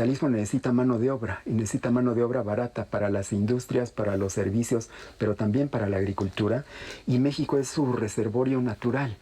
capitalismo necesita mano de obra, y necesita mano de obra barata para las industrias, para los servicios, pero también para la agricultura, y México es su reservorio natural.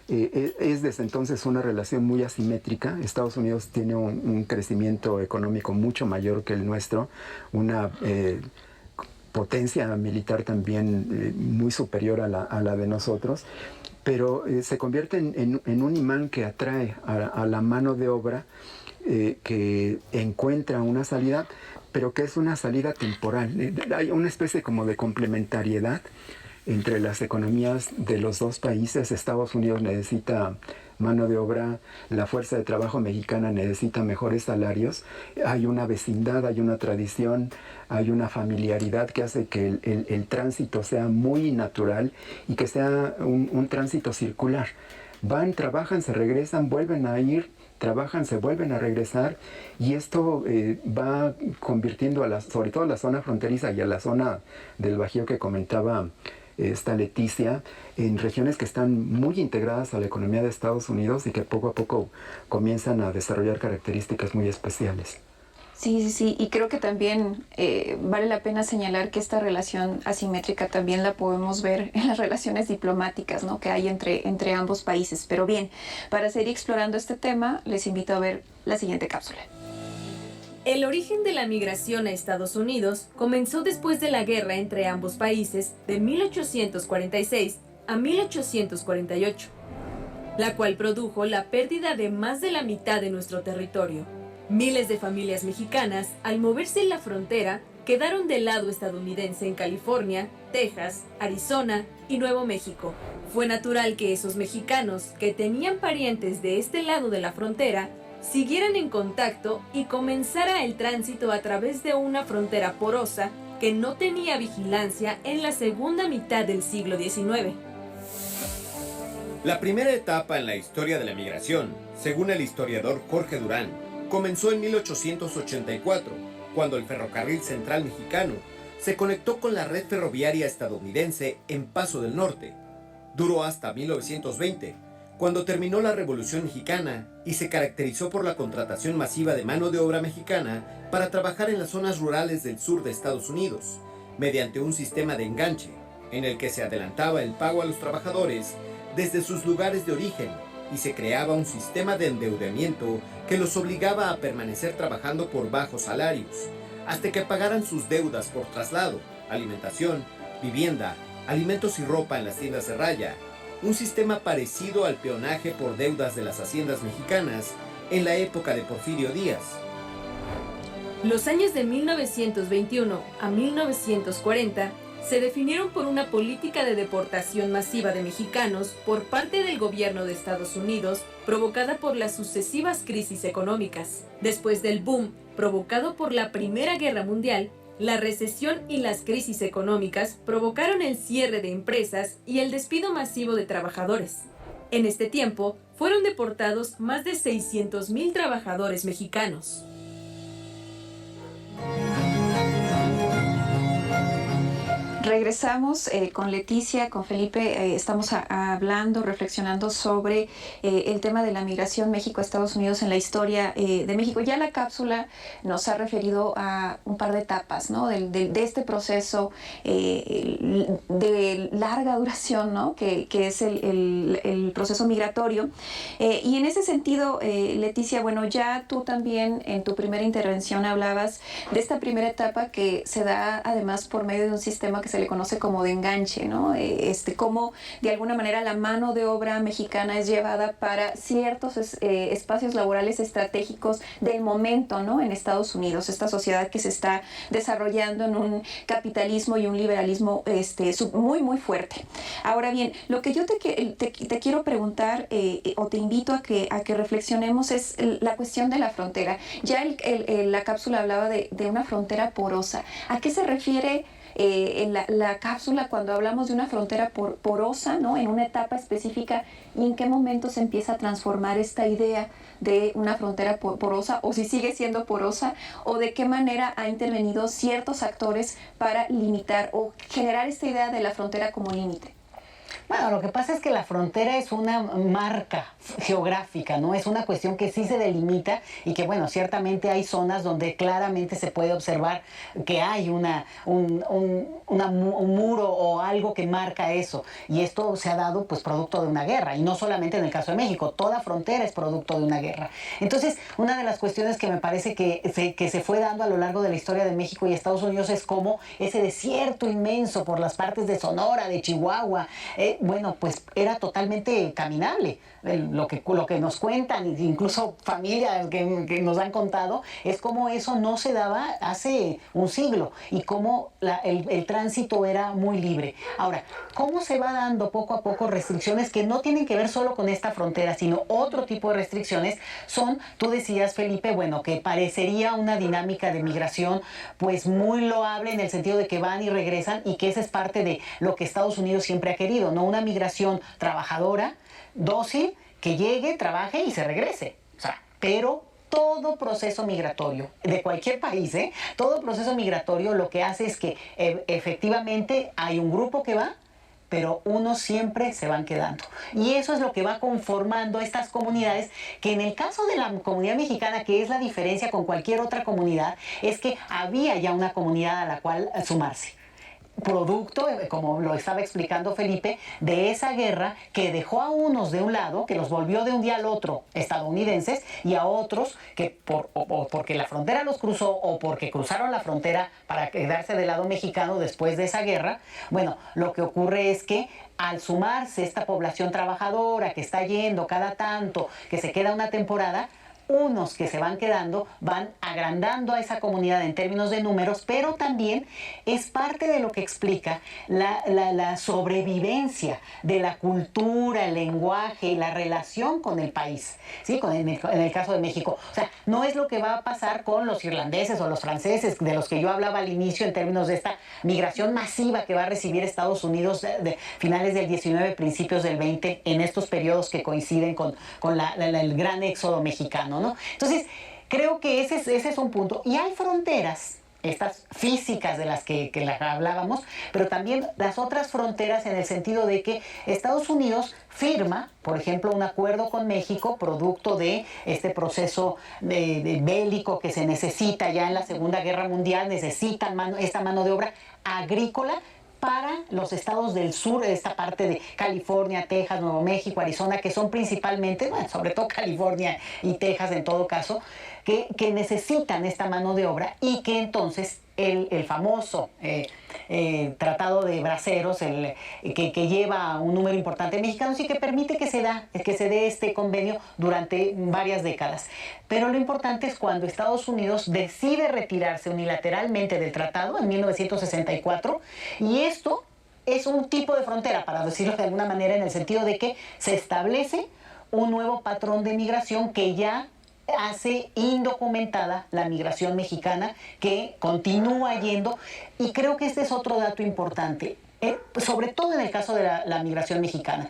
Es desde entonces una relación muy asimétrica. Estados Unidos tiene un crecimiento económico mucho mayor que el nuestro, una potencia militar también muy superior a la de nosotros, pero se convierte en un imán que atrae a la mano de obra, que encuentra una salida, pero que es una salida temporal. Hay una especie como de complementariedad entre las economías de los dos países. Estados Unidos necesita mano de obra, la fuerza de trabajo mexicana necesita mejores salarios. Hay una vecindad, hay una tradición, hay una familiaridad que hace que el tránsito sea muy natural y que sea un tránsito circular. Van, trabajan, se regresan, vuelven a ir, trabajan, se vuelven a regresar, y esto va convirtiendo sobre todo a la zona fronteriza y a la zona del Bajío que comentaba esta Leticia, en regiones que están muy integradas a la economía de Estados Unidos y que poco a poco comienzan a desarrollar características muy especiales. Sí, y creo que también vale la pena señalar que esta relación asimétrica también la podemos ver en las relaciones diplomáticas, ¿no?, que hay entre ambos países. Pero bien, para seguir explorando este tema, les invito a ver la siguiente cápsula. El origen de la migración a Estados Unidos comenzó después de la guerra entre ambos países de 1846 a 1848, la cual produjo la pérdida de más de la mitad de nuestro territorio. Miles de familias mexicanas, al moverse en la frontera, quedaron del lado estadounidense en California, Texas, Arizona y Nuevo México. Fue natural que esos mexicanos, que tenían parientes de este lado de la frontera, siguieran en contacto y comenzara el tránsito a través de una frontera porosa que no tenía vigilancia en la segunda mitad del siglo XIX. La primera etapa en la historia de la migración, según el historiador Jorge Durán, comenzó en 1884, cuando el Ferrocarril Central Mexicano se conectó con la red ferroviaria estadounidense en Paso del Norte. Duró hasta 1920, cuando terminó la Revolución Mexicana y se caracterizó por la contratación masiva de mano de obra mexicana para trabajar en las zonas rurales del sur de Estados Unidos, mediante un sistema de enganche, en el que se adelantaba el pago a los trabajadores desde sus lugares de origen y se creaba un sistema de endeudamiento que los obligaba a permanecer trabajando por bajos salarios, hasta que pagaran sus deudas por traslado, alimentación, vivienda, alimentos y ropa en las tiendas de raya, un sistema parecido al peonaje por deudas de las haciendas mexicanas en la época de Porfirio Díaz. Los años de 1921 a 1940 se definieron por una política de deportación masiva de mexicanos por parte del gobierno de Estados Unidos, provocada por las sucesivas crisis económicas. Después del boom provocado por la Primera Guerra Mundial, la recesión y las crisis económicas provocaron el cierre de empresas y el despido masivo de trabajadores. En este tiempo, fueron deportados más de 600,000 trabajadores mexicanos. Regresamos con Leticia, con Felipe, estamos hablando, reflexionando sobre el tema de la migración México-Estados Unidos en la historia de México. Ya la cápsula nos ha referido a un par de etapas, ¿no?, de este proceso de larga duración, ¿no?, que es el proceso migratorio. Y en ese sentido, Leticia, bueno, ya tú también en tu primera intervención hablabas de esta primera etapa que se da además por medio de un sistema que se le conoce como de enganche, ¿no? Cómo de alguna manera la mano de obra mexicana es llevada para ciertos espacios laborales estratégicos del momento, ¿no?, en Estados Unidos, esta sociedad que se está desarrollando en un capitalismo y un liberalismo muy, muy fuerte. Ahora bien, lo que yo te quiero preguntar o te invito a que reflexionemos es la cuestión de la frontera. Ya la cápsula hablaba de una frontera porosa. ¿A qué se refiere en la cápsula cuando hablamos de una frontera porosa, ¿no?, en una etapa específica, y en qué momento se empieza a transformar esta idea de una frontera porosa, o si sigue siendo porosa, o de qué manera ha intervenido ciertos actores para limitar o generar esta idea de la frontera como límite? Bueno, lo que pasa es que la frontera es una marca geográfica, ¿no? Es una cuestión que sí se delimita y que, bueno, ciertamente hay zonas donde claramente se puede observar que hay un muro o algo que marca eso. Y esto se ha dado, pues, producto de una guerra. Y no solamente en el caso de México, toda frontera es producto de una guerra. Entonces, una de las cuestiones que me parece que se fue dando a lo largo de la historia de México y Estados Unidos es cómo ese desierto inmenso por las partes de Sonora, de Chihuahua, bueno, pues era totalmente caminable. Lo que nos cuentan, incluso familias que nos han contado, es cómo eso no se daba hace un siglo y cómo el tránsito era muy libre. Ahora, ¿cómo se va dando poco a poco restricciones que no tienen que ver solo con esta frontera, sino otro tipo de restricciones? Tú decías, Felipe, bueno, que parecería una dinámica de migración pues muy loable en el sentido de que van y regresan y que esa es parte de lo que Estados Unidos siempre ha querido, ¿no? Una migración trabajadora, dócil, que llegue, trabaje y se regrese. O sea, pero todo proceso migratorio de cualquier país, todo proceso migratorio lo que hace es que efectivamente hay un grupo que va, pero unos siempre se van quedando. Y eso es lo que va conformando estas comunidades, que en el caso de la comunidad mexicana, que es la diferencia con cualquier otra comunidad, es que había ya una comunidad a la cual sumarse. Producto, como lo estaba explicando Felipe, de esa guerra que dejó a unos de un lado, que los volvió de un día al otro estadounidenses, y a otros que porque la frontera los cruzó o porque cruzaron la frontera para quedarse del lado mexicano después de esa guerra. Bueno, lo que ocurre es que al sumarse esta población trabajadora que está yendo cada tanto, que se queda una temporada, unos que se van quedando van agrandando a esa comunidad en términos de números, pero también es parte de lo que explica la sobrevivencia de la cultura, el lenguaje, la relación con el país, ¿sí? En el caso de México. O sea, no es lo que va a pasar con los irlandeses o los franceses, de los que yo hablaba al inicio en términos de esta migración masiva que va a recibir Estados Unidos de finales del 19, principios del 20, en estos periodos que coinciden con el gran éxodo mexicano, ¿no? Entonces, creo que ese es un punto. Y hay fronteras, estas físicas de las que hablábamos, pero también las otras fronteras en el sentido de que Estados Unidos firma, por ejemplo, un acuerdo con México, producto de este proceso de bélico que se necesita ya en la Segunda Guerra Mundial, necesitan esta mano de obra agrícola para los estados del sur, esta parte de California, Texas, Nuevo México, Arizona, que son principalmente, bueno, sobre todo California y Texas en todo caso, que necesitan esta mano de obra y que entonces el famoso Tratado de Braceros, que lleva un número importante de mexicanos y que permite que se dé este convenio durante varias décadas. Pero lo importante es cuando Estados Unidos decide retirarse unilateralmente del tratado en 1964, y esto es un tipo de frontera, para decirlo de alguna manera, en el sentido de que se establece un nuevo patrón de migración que ya hace indocumentada la migración mexicana, que continúa yendo, y creo que este es otro dato importante, sobre todo en el caso de la migración mexicana.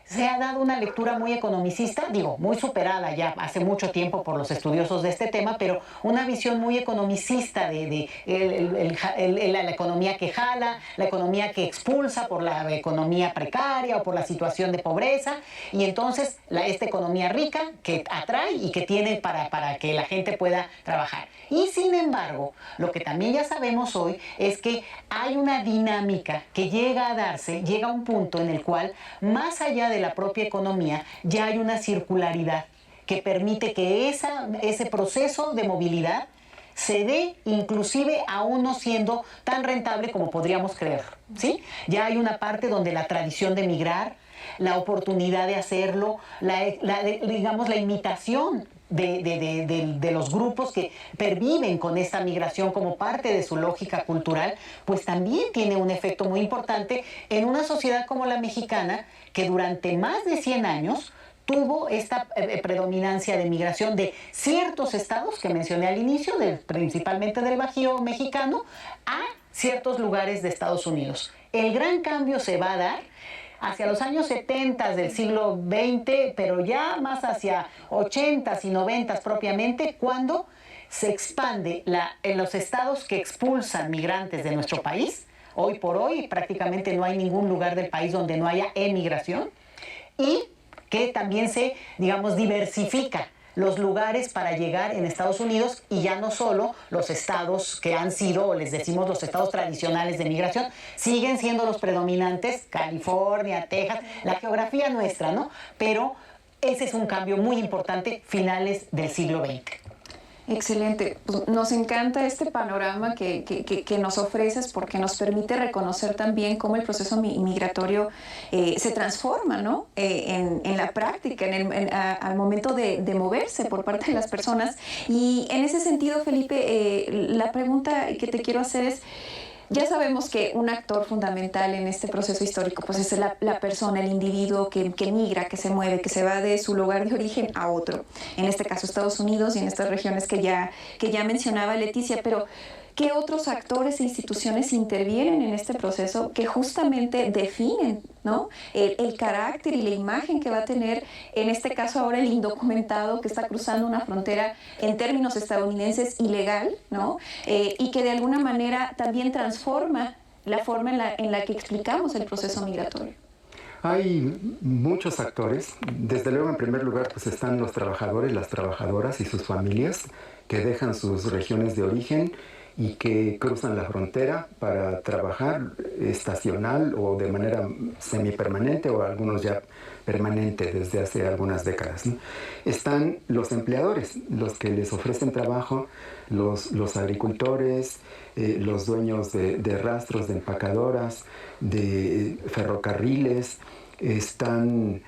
Se ha dado una lectura muy economicista, muy superada ya hace mucho tiempo por los estudiosos de este tema, pero una visión muy economicista de la economía que jala, la economía que expulsa por la economía precaria o por la situación de pobreza, y entonces esta economía rica que atrae y que tiene para que la gente pueda trabajar. Y sin embargo, lo que también ya sabemos hoy es que hay una dinámica que llega a un punto en el cual, más allá de la propia economía, ya hay una circularidad que permite que ese proceso de movilidad se dé inclusive aún no siendo tan rentable como podríamos creer, ¿sí? Ya hay una parte donde la tradición de migrar, la oportunidad de hacerlo, digamos la imitación de los grupos que perviven con esta migración como parte de su lógica cultural, pues también tiene un efecto muy importante en una sociedad como la mexicana, que durante más de 100 años tuvo esta predominancia de migración de ciertos estados que mencioné al inicio, principalmente del Bajío mexicano, a ciertos lugares de Estados Unidos. El gran cambio se va a dar hacia los años 70 del siglo XX, pero ya más hacia 80s y 90s propiamente, cuando se expande en los estados que expulsan migrantes de nuestro país, Hoy por hoy prácticamente no hay ningún lugar del país donde no haya emigración, y que también se, digamos, diversifica los lugares para llegar en Estados Unidos, y ya no solo los estados que han sido, o les decimos los estados tradicionales de migración, siguen siendo los predominantes, California, Texas, la geografía nuestra, ¿no? Pero ese es un cambio muy importante, finales del siglo XX. Excelente. Pues nos encanta este panorama que nos ofreces, porque nos permite reconocer también cómo el proceso migratorio se transforma, ¿no? En la práctica, al momento de moverse por parte de las personas. Y en ese sentido, Felipe, la pregunta que te quiero hacer es, ya sabemos que un actor fundamental en este proceso histórico pues es la persona, el individuo que migra, que se mueve, que se va de su lugar de origen a otro. En este caso Estados Unidos y en estas regiones que ya mencionaba Leticia, pero ¿qué otros actores e instituciones intervienen en este proceso que justamente definen, ¿no?, el carácter y la imagen que va a tener, en este caso ahora, el indocumentado que está cruzando una frontera en términos estadounidenses ilegal, ¿no?, y que de alguna manera también transforma la forma en la que explicamos el proceso migratorio? Hay muchos actores. Desde luego, en primer lugar, pues están los trabajadores, las trabajadoras y sus familias que dejan sus regiones de origen y que cruzan la frontera para trabajar estacional o de manera semipermanente, o algunos ya permanente desde hace algunas décadas, ¿no? Están los empleadores, los que les ofrecen trabajo, los agricultores, los dueños de rastros, de empacadoras, de ferrocarriles. Están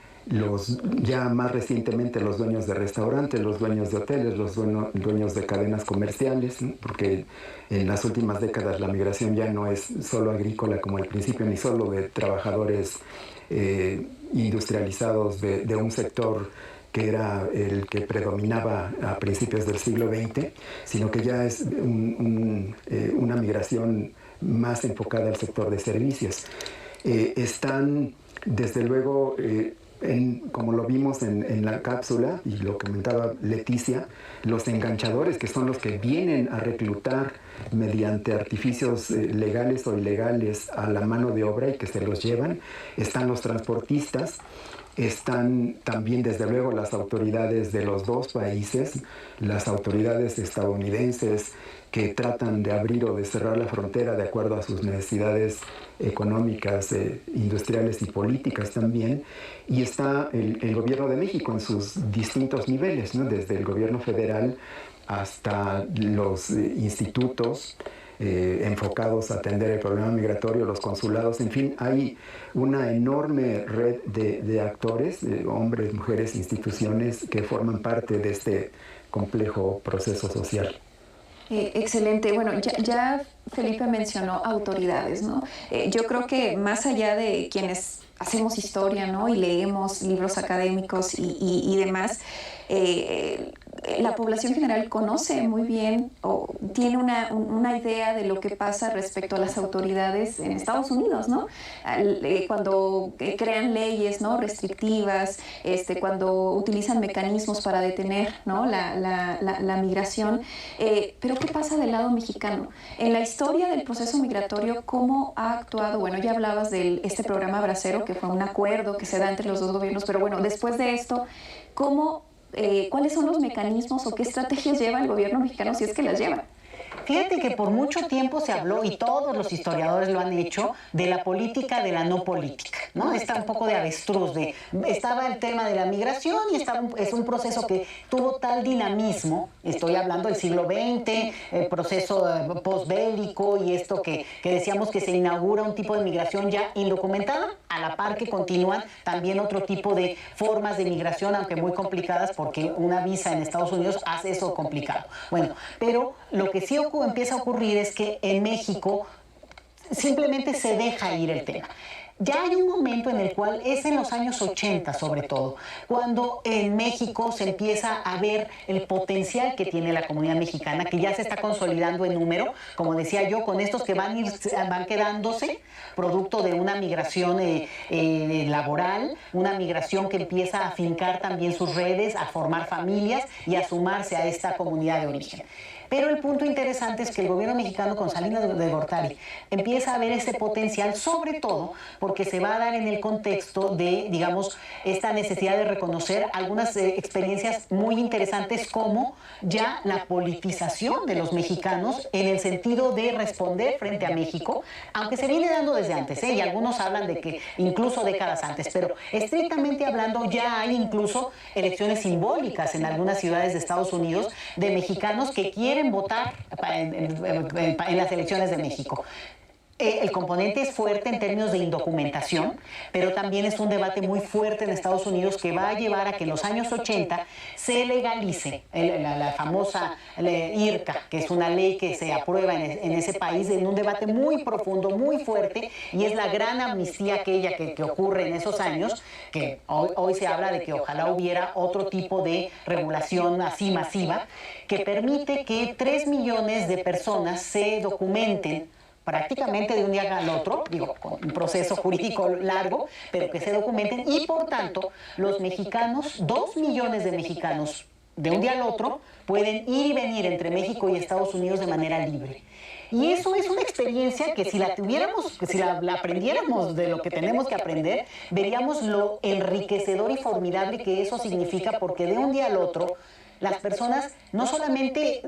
ya más recientemente los dueños de restaurantes, los dueños de hoteles, los dueños de cadenas comerciales, ¿no? Porque en las últimas décadas la migración ya no es solo agrícola como al principio, ni solo de trabajadores industrializados de un sector que era el que predominaba a principios del siglo XX, sino que ya es una migración más enfocada al sector de servicios. Están, desde luego, como lo vimos en la cápsula y lo comentaba Leticia, los enganchadores, que son los que vienen a reclutar mediante artificios legales o ilegales a la mano de obra y que se los llevan. Están los transportistas. Están también, desde luego, las autoridades de los dos países, las autoridades estadounidenses que tratan de abrir o de cerrar la frontera de acuerdo a sus necesidades económicas, industriales y políticas también. Y está el gobierno de México en sus distintos niveles, ¿no? Desde el gobierno federal hasta los institutos enfocados a atender el problema migratorio, los consulados, en fin, hay una enorme red de actores, hombres, mujeres, instituciones que forman parte de este complejo proceso social. Excelente. Bueno, ya Felipe mencionó autoridades, ¿no? Yo creo que más allá de quienes hacemos historia, ¿no?, y leemos libros académicos y demás, la población general conoce muy bien o tiene una idea de lo que pasa respecto a las autoridades en Estados Unidos, ¿no? Cuando crean leyes, ¿no?, restrictivas, cuando utilizan mecanismos para detener, ¿no?, la migración. Pero ¿qué pasa del lado mexicano? En la historia del proceso migratorio, ¿cómo ha actuado? Bueno, ya hablabas de este programa Bracero, que fue un acuerdo que se da entre los dos gobiernos, pero bueno, después de esto, ¿cuáles son los mecanismos o qué estrategias lleva el gobierno mexicano, si es que las lleva? Fíjate que por mucho tiempo se habló, y todos los historiadores lo han hecho, de la política de la no política, ¿no? Está un poco de avestruz, estaba el tema de la migración y es un proceso que tuvo tal dinamismo, estoy hablando del siglo XX, el proceso posbélico y esto que decíamos que se inaugura un tipo de migración ya indocumentada, a la par que continúan también otro tipo de formas de migración, aunque muy complicadas, porque una visa en Estados Unidos hace eso complicado. Bueno, pero lo que sí empieza a ocurrir es que en México simplemente se deja ir el tema. Ya hay un momento en el cual es en los años 80 sobre todo, cuando en México se empieza a ver el potencial que tiene la comunidad mexicana, que ya se está consolidando en número, como decía yo, con estos que van quedándose, producto de una migración laboral, una migración que empieza a afincar también sus redes, a formar familias y a sumarse a esta comunidad de origen. Pero el punto interesante es que el gobierno mexicano con Salinas de Gortari empieza a ver ese potencial, sobre todo porque se va a dar en el contexto de, digamos, esta necesidad de reconocer algunas experiencias muy interesantes como ya la politización de los mexicanos en el sentido de responder frente a México, aunque se viene dando desde antes, y algunos hablan de que incluso décadas antes, pero estrictamente hablando ya hay incluso elecciones simbólicas en algunas ciudades de Estados Unidos de mexicanos que quieren votar en las elecciones de México. El componente es fuerte en términos de indocumentación, pero también es un debate muy fuerte en Estados Unidos que va a llevar a que en los años 80 se legalice la famosa IRCA, que es una ley que se aprueba en ese país en un debate muy profundo, muy fuerte, y es la gran amnistía aquella que ocurre en esos años, que hoy se habla de que ojalá hubiera otro tipo de regulación así masiva, que permite que 3 millones de personas se documenten prácticamente de un día al otro, digo, con un proceso jurídico largo, pero que se documenten, y por tanto los mexicanos, 2 millones de mexicanos de un día al otro, pueden ir y venir entre México y Estados Unidos de manera libre. Y eso es una experiencia que si la tuviéramos, que si la aprendiéramos de lo que tenemos que aprender, veríamos lo enriquecedor y formidable que eso significa, porque de un día al otro las personas no solamente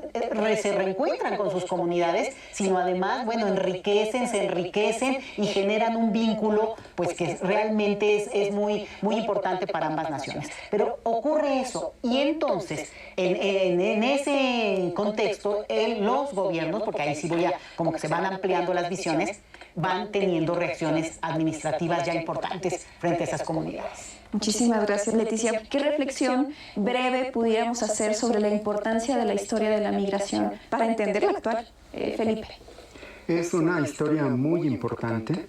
se reencuentran con sus comunidades, sino además, bueno, se enriquecen y generan un vínculo, pues que realmente es muy, muy importante para ambas naciones. Pero ocurre eso, y entonces, en ese contexto, los gobiernos, porque ahí sí como que se van ampliando las visiones, van teniendo reacciones administrativas ya importantes frente a esas comunidades. Muchísimas gracias, Leticia. ¿Qué reflexión breve pudiéramos hacer sobre la importancia de la historia de la migración para entender la actual, Felipe? Es una historia muy importante.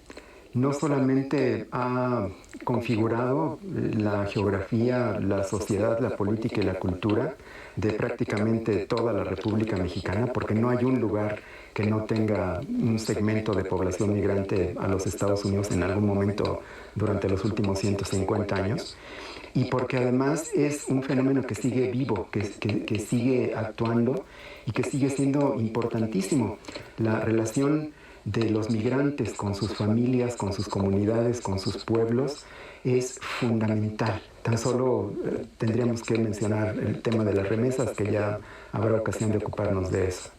No solamente ha configurado la geografía, la sociedad, la política y la cultura de prácticamente toda la República Mexicana, porque no hay un lugar que no tenga un segmento de población migrante a los Estados Unidos en algún momento durante los últimos 150 años, y porque además es un fenómeno que sigue vivo, que sigue actuando y que sigue siendo importantísimo. La relación de los migrantes con sus familias, con sus comunidades, con sus pueblos, es fundamental. Tan solo tendríamos que mencionar el tema de las remesas, que ya habrá ocasión de ocuparnos de eso.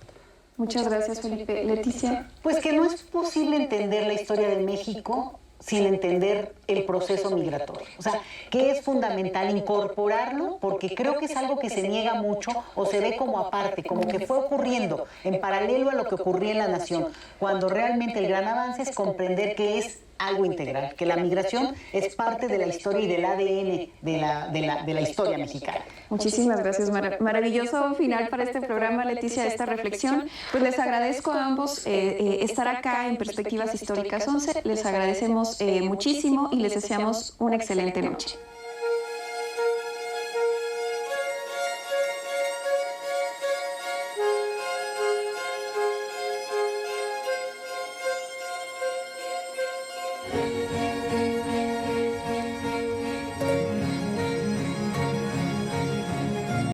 Muchas gracias, Felipe. Leticia. Pues que no es posible entender la historia de México sin entender el proceso migratorio. O sea, que es fundamental incorporarlo, porque creo que es algo que se niega mucho o se ve como aparte, como que fue ocurriendo en paralelo a lo que ocurría en la nación, cuando realmente el gran avance es comprender que es algo integral, que la migración es parte de la historia y del ADN de la historia mexicana. Muchísimas gracias. Maravilloso final para este programa, Leticia, esta reflexión. Pues les agradezco a ambos estar acá en Perspectivas Históricas 11. Les agradecemos muchísimo y les deseamos una excelente noche.